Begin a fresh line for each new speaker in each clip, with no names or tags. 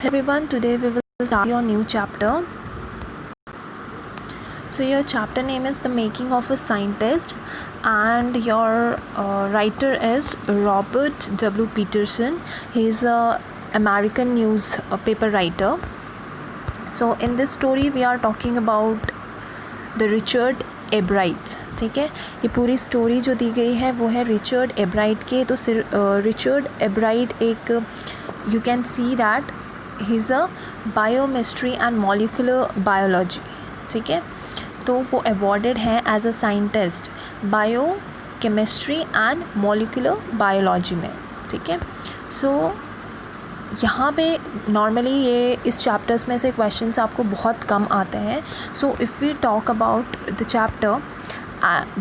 Everyone, today we will start your new chapter. So your chapter name is The Making of a Scientist, and your writer is Robert W. Peterson. He is a American newspaper writer. So in this story we are talking about the Richard एब्राइट. ठीक है, ये पूरी story जो दी गई है वो है Richard एब्राइट के. तो रिचर्ड एब्राइट एक you can see that he is a biochemistry and molecular biology. ठीक है, तो वो अवॉर्डेड हैं as a scientist biochemistry and molecular biology में. ठीक है, सो यहाँ पे नॉर्मली ये इस चैप्टर्स में से क्वेश्चंस आपको बहुत कम आते हैं. So if we talk about the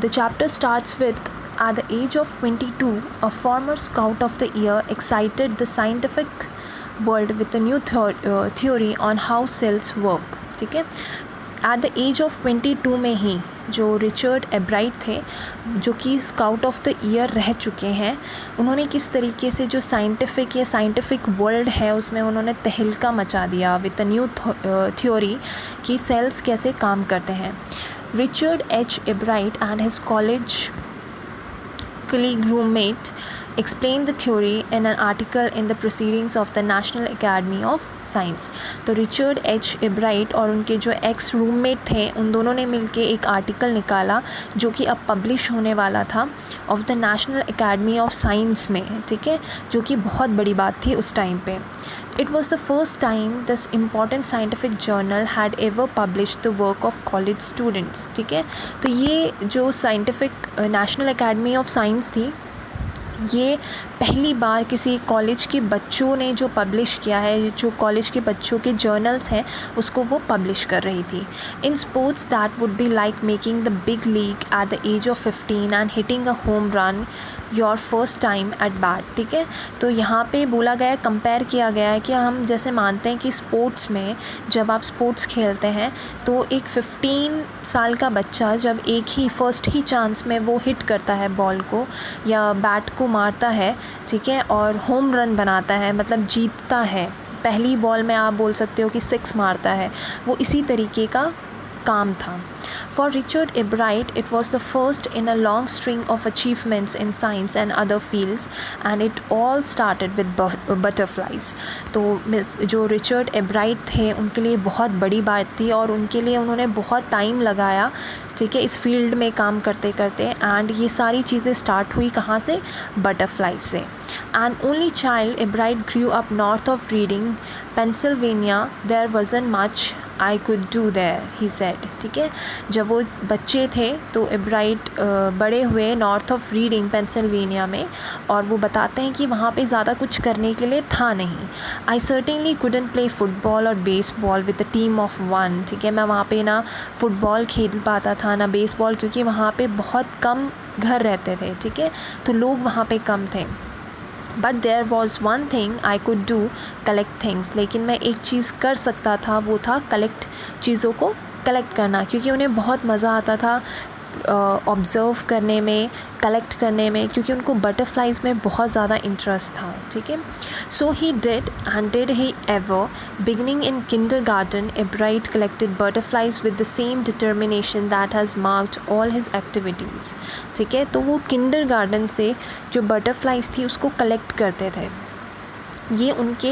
chapter starts with at the age of 22 a former scout of the year excited the scientific world with a new theory on how cells work. ठीक है, eight the age of 22 में ही जो Richard एब्राइट थे, जो कि scout of the year रह चुके हैं, उन्होंने किस तरीके से जो साइंटिफिक वर्ल्ड है उसमें उन्होंने तहलका मचा दिया विद अ न्यू थ्योरी कि सेल्स कैसे काम करते हैं. Richard H एब्राइट and his college colleague roommate explained the theory in an article in the Proceedings of the National Academy of Science. तो रिचर्ड एच एब्राइट और उनके जो एक्स रूममेट थे उन दोनों ने मिलके एक आर्टिकल निकाला जो कि अब पब्लिश होने वाला था of the national academy of science में. ठीक है, जो कि बहुत बड़ी बात थी उस टाइम पे. It was the first time this important scientific journal had ever published the work of college students. ठीक है, तो ये जो scientific national academy of science थी, ये पहली बार किसी कॉलेज के बच्चों ने जो पब्लिश किया है, जो कॉलेज के बच्चों के जर्नल्स हैं उसको वो पब्लिश कर रही थी. In sports that would be like making the big league at the age of 15 and hitting a home run your first time at bat. ठीक है, तो यहाँ पे बोला गया, कंपेयर किया गया है कि हम जैसे मानते हैं कि स्पोर्ट्स में जब आप स्पोर्ट्स खेलते हैं तो एक 15 साल का बच्चा जब एक ही फर्स्ट ही चांस में वो हिट करता है बॉल को या बैट को मारता है, ठीक है, और होम रन बनाता है, मतलब जीतता है, पहली बॉल में आप बोल सकते हो कि 6 मारता है, वो इसी तरीके का काम था. For Richard Ebright, it was the first in a long string of achievements in science and other fields, and it all started with butterflies. तो जो रिचर्ड एब्राइट थे उनके लिए बहुत बड़ी बात थी और उनके लिए उन्होंने बहुत टाइम लगाया, ठीक है, इस फील्ड में काम करते करते. एंड ये सारी चीज़ें स्टार्ट हुई कहाँ से? बटरफ्लाई से. And only child, Ebright grew up north of Reading, Pennsylvania. There wasn't much I could do there, he said. ठीक है, जब वो बच्चे थे तो एब्राइट बड़े हुए नॉर्थ ऑफ रीडिंग पेंसिल्वेनिया में, और वो बताते हैं कि वहाँ पे ज़्यादा कुछ करने के लिए था नहीं. आई सर्टेनली कुडंट प्ले फुटबॉल और baseball with the team of 1. ठीक है, मैं वहाँ पे ना फुटबॉल खेल पाता था ना बेसबॉल, क्योंकि वहाँ पे बहुत कम घर रहते थे. ठीक है, तो लोग वहाँ पे कम थे. But there was one thing I could do, collect things. लेकिन मैं एक चीज़ कर सकता था, वो था कलेक्ट, चीज़ों को कलेक्ट करना, क्योंकि उन्हें बहुत मज़ा आता था ऑब्ज़र्व करने में, कलेक्ट करने में, क्योंकि उनको बटरफ्लाइज में बहुत ज़्यादा इंटरेस्ट था. ठीक है, so he did and did he ever. Beginning in kindergarten, Ebright collected butterflies with the same determination that has marked all his activities. ठीक है, तो वो किंडरगार्टन से जो बटरफ्लाइज थी उसको कलेक्ट करते थे. ये उनके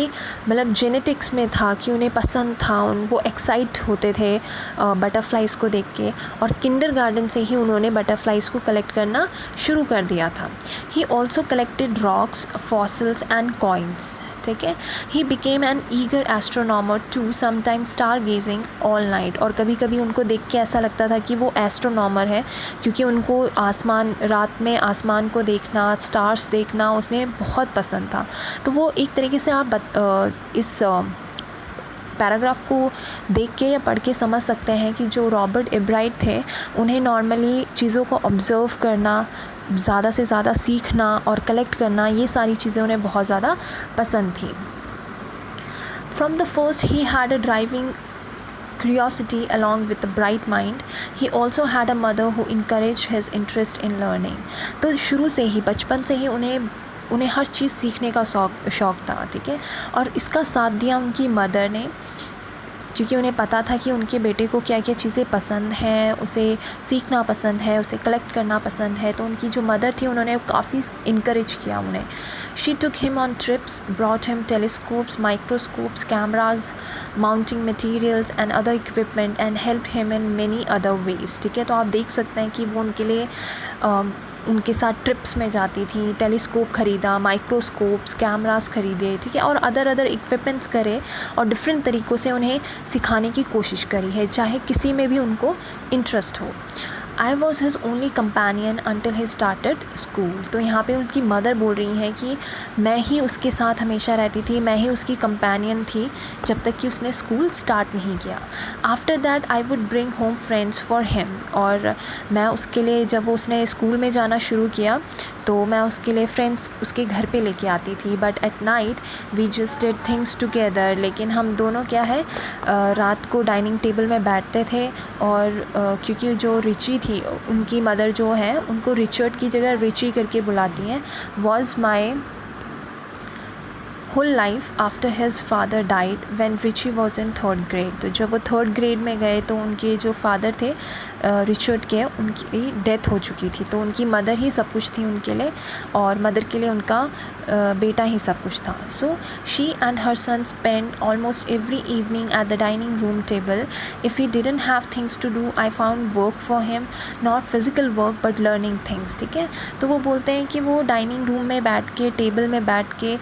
मतलब जेनेटिक्स में था कि उन्हें पसंद था, वो एक्साइट होते थे बटरफ्लाइज़ को देख के, और किंडरगार्टन से ही उन्होंने बटरफ्लाइज़ को कलेक्ट करना शुरू कर दिया था. He also collected rocks, fossils and coins. ठीक है, he became an eager astronomer too, sometime star gazing all night. और कभी कभी उनको देख के ऐसा लगता था कि वो एस्ट्रोनॉमर है, क्योंकि उनको आसमान, रात में आसमान को देखना, स्टार्स देखना उसने बहुत पसंद था. तो वो एक तरीके से आप इस पैराग्राफ को देख के या पढ़ के समझ सकते हैं कि जो रॉबर्ट एब्राइट थे उन्हें नॉर्मली चीज़ों को ऑब्ज़र्व करना, ज़्यादा से ज़्यादा सीखना और कलेक्ट करना, ये सारी चीज़ें उन्हें बहुत ज़्यादा पसंद थी. From the first he had a driving curiosity along with a bright mind. He also had a mother who encouraged his interest in learning. तो शुरू से ही, बचपन से ही उन्हें उन्हें हर चीज़ सीखने का शौक़ था, ठीक है। और इसका साथ दिया उनकी मदर ने, क्योंकि उन्हें पता था कि उनके बेटे को क्या क्या चीज़ें पसंद हैं, उसे सीखना पसंद है, उसे कलेक्ट करना पसंद है। तो उनकी जो मदर थी उन्होंने काफ़ी इनकरेज किया उन्हें। She took him on trips, brought him telescopes, microscopes, cameras, mounting materials and other equipment and help him in many other ways, ठीक है। तो आप देख सकते हैं कि वो उनके लिए उनके साथ ट्रिप्स में जाती थी, टेलीस्कोप ख़रीदा, माइक्रोस्कोप्स, कैमरास ख़रीदे, ठीक है, और अदर इक्विपमेंट्स करे और डिफरेंट तरीक़ों से उन्हें सिखाने की कोशिश करी है, चाहे किसी में भी उनको इंटरेस्ट हो। I was his only companion until he started school. तो यहाँ पे उनकी मदर बोल रही हैं कि मैं ही उसके साथ हमेशा रहती थी, मैं ही उसकी कंपेनियन थी जब तक कि उसने स्कूल स्टार्ट नहीं किया। After that I would bring home friends for him, और मैं उसके लिए, जब वो उसने स्कूल में जाना शुरू किया तो मैं उसके लिए फ्रेंड्स उसके घर पे लेके आती थी। But at night we just did things together, लेकिन हम दोनों क्या है रात को डाइनिंग टेबल में बैठते थे। और क्योंकि जो रिची थी, उनकी मदर जो है उनको रिचर्ड की जगह रिची करके बुलाती हैं, was my whole life after his father died when Richie was in 3rd grade. तो जब वो 3rd ग्रेड में गए तो उनके जो फादर थे रिचर्ड के, उनकी डेथ हो चुकी थी। तो उनकी मदर ही सब कुछ थी उनके लिए, और मदर के लिए उनका बेटा ही सब कुछ था। So she and her son spend almost every evening at the dining room table. If he didn't have things to do I found work for him, not physical work but learning things, ठीक है। तो वो बोलते हैं कि वो dining room में बैठ के, टेबल में बैठ के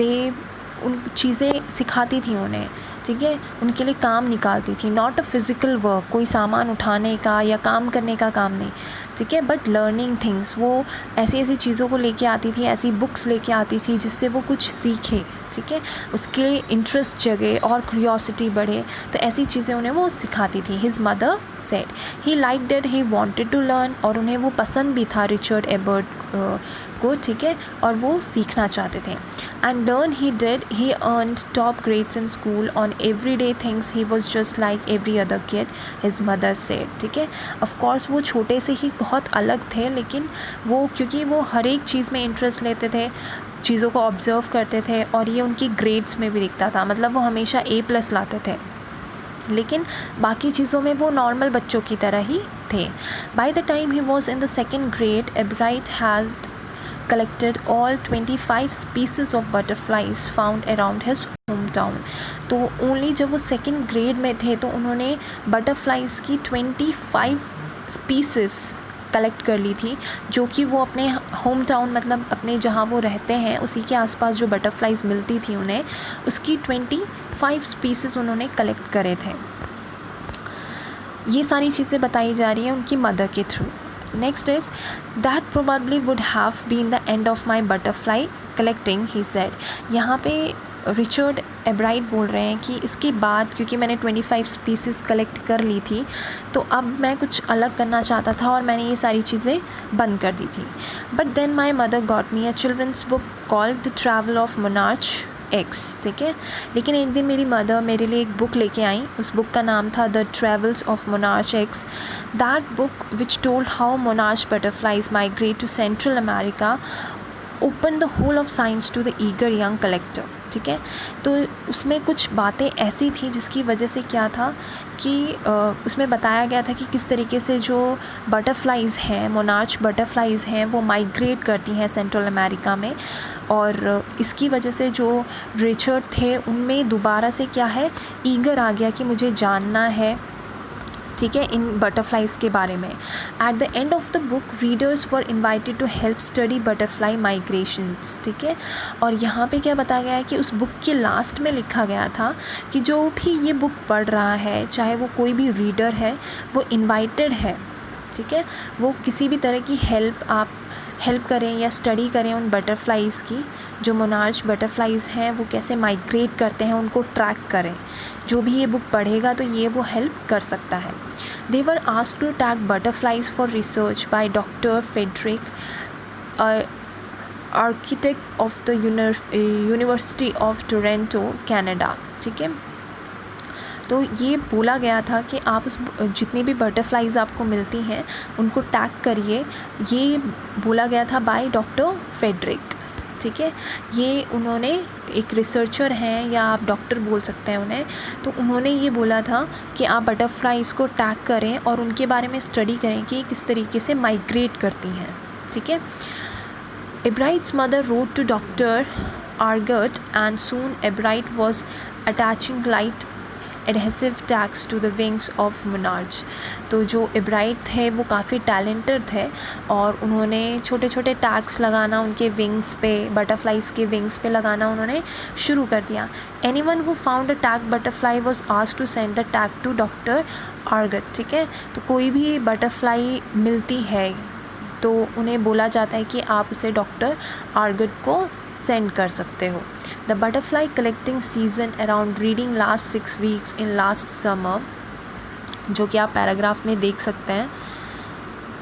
उन चीज़ें सिखाती थी उन्हें, ठीक है, उनके लिए काम निकालती थी। नॉट अ फिज़िकल वर्क, कोई सामान उठाने का या काम करने का काम नहीं, ठीक है, बट लर्निंग थिंग्स। वो ऐसी ऐसी चीज़ों को लेके आती थी, ऐसी बुक्स लेके आती थी जिससे वो कुछ सीखे, ठीक है, उसके इंटरेस्ट जगे और क्यूरियोसिटी बढ़े। तो ऐसी चीज़ें उन्हें वो सिखाती थी। His mother said he like that, he wanted to learn, और उन्हें वो पसंद भी था रिचर्ड एबर्ट को, ठीक है, और वो सीखना चाहते थे। And learn he did, he earned top grades in school on every day things, he was just like every other kid, his mother said, ठीक है। ऑफकोर्स वो छोटे से ही बहुत अलग थे, लेकिन वो क्योंकि वो हर एक चीज़ में इंटरेस्ट लेते थे, चीज़ों को ऑब्ज़र्व करते थे, और ये उनकी ग्रेड्स में भी दिखता था। मतलब वो हमेशा A+ लाते थे, लेकिन बाकी चीज़ों में वो नॉर्मल बच्चों की तरह ही थे। By the time he was in the 2nd grade, एब्राइट had collected all 25 species of butterflies found around his hometown। तो ओनली जब वो 2nd ग्रेड में थे तो उन्होंने बटरफ्लाइज़ की 25 स्पीसीज़ कलेक्ट कर ली थी, जो कि वो अपने होम टाउन, मतलब अपने जहाँ वो रहते हैं उसी के आसपास जो बटरफ्लाइज़ मिलती थी उन्हें, उसकी 25 स्पीसीज़ उन्होंने कलेक्ट करे थे। ये सारी चीज़ें बताई जा रही हैं उनकी मदर के through. Next is that probably would have been the end of my butterfly collecting, he said। यहाँ पे रिचर्ड एब्राइट बोल रहे हैं कि इसके बाद, क्योंकि मैंने 25 स्पीसीज़ कलेक्ट कर ली थी, तो अब मैं कुछ अलग करना चाहता था और मैंने ये सारी चीज़ें बंद कर दी थी। But then my mother got me a children's book called the travel of monarch X, ठीक है। लेकिन एक दिन मेरी मदर मेरे लिए एक बुक लेके आई, उस बुक का नाम था the travels of monarch X. That book which told how monarch butterflies migrate to Central America open the whole of science to the eager young collector, ठीक है। तो उसमें कुछ बातें ऐसी थी जिसकी वजह से क्या था कि उसमें बताया गया था कि किस तरीके से जो बटरफ्लाइज़ हैं, मोनार्च बटरफ्लाइज़ हैं, वो माइग्रेट करती हैं सेंट्रल अमेरिका में। और इसकी वजह से जो रिचर्ड थे उनमें दोबारा से क्या है, ईगर आ गया कि मुझे जानना है, ठीक है, इन बटरफ्लाइज़ के बारे में। At the end of the book readers were invited to help study butterfly migrations, ठीक है। और यहाँ पे क्या बताया गया है कि उस बुक के लास्ट में लिखा गया था कि जो भी ये बुक पढ़ रहा है, चाहे वो कोई भी रीडर है, वो इन्वाइटेड है, ठीक है, वो किसी भी तरह की हेल्प करें या स्टडी करें उन बटरफ्लाइज़ की, जो मोनार्च बटरफ्लाइज़ हैं वो कैसे माइग्रेट करते हैं, उनको ट्रैक करें। जो भी ये बुक पढ़ेगा तो ये वो हेल्प कर सकता है। They were asked to tag butterflies for research by doctor Frederick, architect of the university of Toronto Canada, ठीक है। तो ये बोला गया था कि आप उस जितनी भी बटरफ्लाइज़ आपको मिलती हैं उनको टैग करिए। ये बोला गया था बाय डॉक्टर फेडरिक। ठीक है। ये उन्होंने एक रिसर्चर हैं या आप डॉक्टर बोल सकते हैं उन्हें, तो उन्होंने ये बोला था कि आप बटरफ्लाइज़ को टैग करें और उनके बारे में स्टडी करें कि किस तरीके से माइग्रेट करती हैं, ठीक है। Ebright's mother wrote to Dr. Argot, and soon Ebright was attaching light adhesive tags to the wings of monarchs। तो जो एब्राइट थे वो काफ़ी टैलेंटेड थे और उन्होंने छोटे छोटे टैग्स लगाना उनके विंग्स पे, बटरफ्लाइज के विंग्स पे लगाना उन्होंने शुरू कर दिया। Anyone who found a tagged butterfly was asked to send the tag to Dr. Argot, ठीक है। तो कोई भी बटरफ्लाई मिलती है तो उन्हें बोला जाता है कि आप उसे डॉक्टर आर्गट को सेंड कर सकते हो। The butterfly collecting season around reading last 6 weeks in last summer, जो कि आप पैराग्राफ में देख सकते हैं,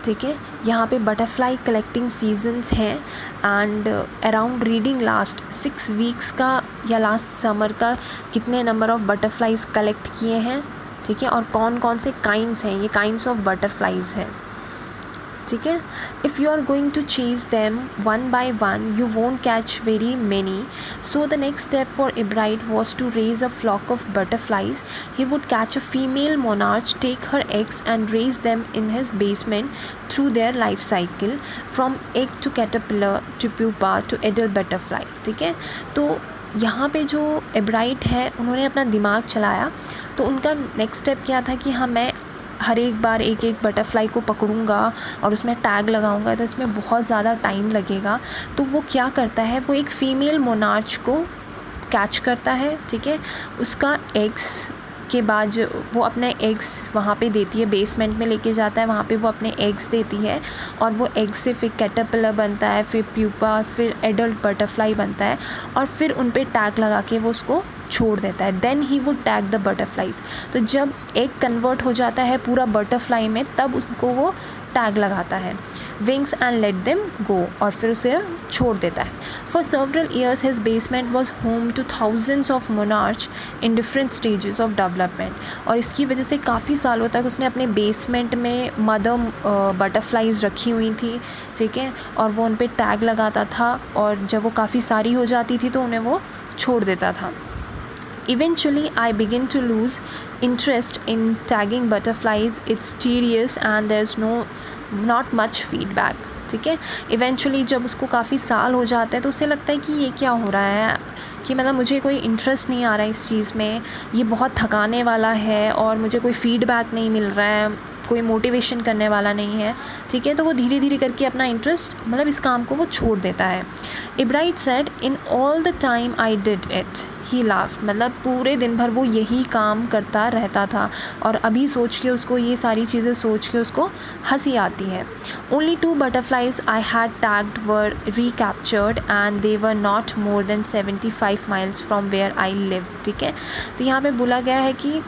ठीक है। यहाँ पे बटरफ्लाई कलेक्टिंग सीजन्स हैं and around reading last 6 weeks का या लास्ट समर का कितने नंबर ऑफ बटरफ्लाइज कलेक्ट किए हैं, ठीक है, और कौन कौन से काइंड्स हैं, ये काइंड्स ऑफ बटरफ्लाइज हैं, ठीक है। If you are going to chase them one by one you won't catch very many, so the next step for Ebright was to raise a flock of butterflies. He would catch a female monarch, take her eggs and raise them in his basement through their life cycle from egg to caterpillar to pupa to adult butterfly, ठीक है। तो यहाँ पे जो एब्राइट है उन्होंने अपना दिमाग चलाया, तो उनका नेक्स्ट स्टेप क्या था कि हाँ मैं हर एक बार एक एक बटरफ्लाई को पकड़ूंगा और उसमें टैग लगाऊंगा, तो इसमें बहुत ज़्यादा टाइम लगेगा। तो वो क्या करता है, वो एक फ़ीमेल मोनार्च को कैच करता है, ठीक है। उसका एग्स के बाद जो वो अपने एग्स वहाँ पे देती है, बेसमेंट में लेके जाता है, वहाँ पे वो अपने एग्स देती है और वो एग से फिर कैटरपिलर बनता है, फिर प्यूपा, फिर एडल्ट बटरफ्लाई बनता है और फिर उन पे टैग लगा के वो उसको छोड़ देता है। Then he would tag the butterflies. तो जब एग कन्वर्ट हो जाता है पूरा बटरफ्लाई में, तब उसको वो टैग लगाता है, wings and let them go, और फिर उसे छोड़ देता है। For several years his basement was home two thousands of monarch in different stages of development. और इसकी वजह से काफ़ी सालों तक उसने अपने बेसमेंट में मदर बटरफ्लाइज रखी हुई थी, ठीक है, और वो उन पर टैग लगाता था और जब वो काफ़ी सारी हो जाती थी तो उन्हें वो छोड़ देता था। Eventually, I begin to lose interest in tagging butterflies. It's tedious and there's not much feedback, ठीक है। इवेंचुअली जब उसको काफ़ी साल हो जाते हैं तो उसे लगता है कि ये क्या हो रहा है, कि मतलब मुझे कोई इंटरेस्ट नहीं आ रहा है इस चीज़ में, ये बहुत थकाने वाला है और मुझे कोई फीडबैक नहीं मिल रहा है, कोई मोटिवेशन करने वाला नहीं है, ठीक है। तो वो धीरे धीरे करके अपना इंटरेस्ट, मतलब इस काम को वो छोड़ देता है। एब्राइट said in all the time I did it he laughed, मतलब पूरे दिन भर वो यही काम करता रहता था और अभी सोच के उसको, ये सारी चीज़ें सोच के उसको हंसी आती है। Only 2 butterflies I had tagged were recaptured and they were not more than 75 miles from where I live, ठीक है। तो यहाँ पे बोला गया है कि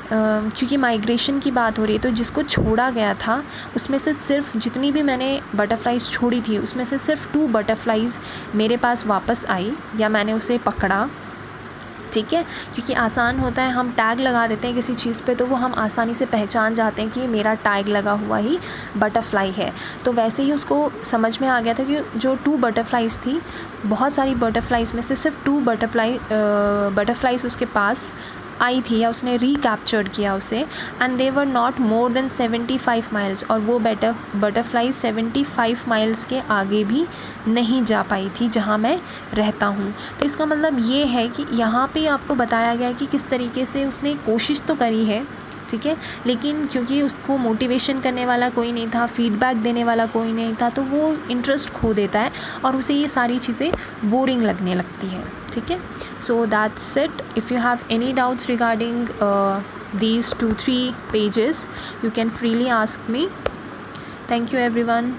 क्योंकि माइग्रेशन की बात हो रही है, तो जिसको छोड़ा गया था उसमें से सिर्फ, जितनी भी मैंने बटरफ्लाइज छोड़ी थी उसमें से सिर्फ 2 बटरफ्लाइज मेरे पास वापस आई या मैंने उसे पकड़ा, ठीक है। क्योंकि आसान होता है, हम टैग लगा देते हैं किसी चीज़ पे तो वो हम आसानी से पहचान जाते हैं कि ये मेरा टैग लगा हुआ ही बटरफ्लाई है। तो वैसे ही उसको समझ में आ गया था कि जो 2 बटरफ्लाइज थी, बहुत सारी बटरफ्लाइज में से सिर्फ 2 बटरफ्लाइज उसके पास आई थी या उसने रिकैप्चर्ड किया उसे, and they were not more than 75 miles, और वो बटरफ्लाई 75 माइल्स के आगे भी नहीं जा पाई थी जहाँ मैं रहता हूँ। तो इसका मतलब ये है कि यहाँ पे आपको बताया गया है कि किस तरीके से उसने कोशिश तो करी है, ठीक है, लेकिन क्योंकि उसको मोटिवेशन करने वाला कोई नहीं था, फीडबैक देने वाला कोई नहीं था, तो वो इंटरेस्ट खो देता है और उसे ये सारी चीज़ें बोरिंग लगने लगती है, ठीक है। So that's it. If you have any doubts regarding these 2-3 pages, you can freely ask me. Thank you everyone.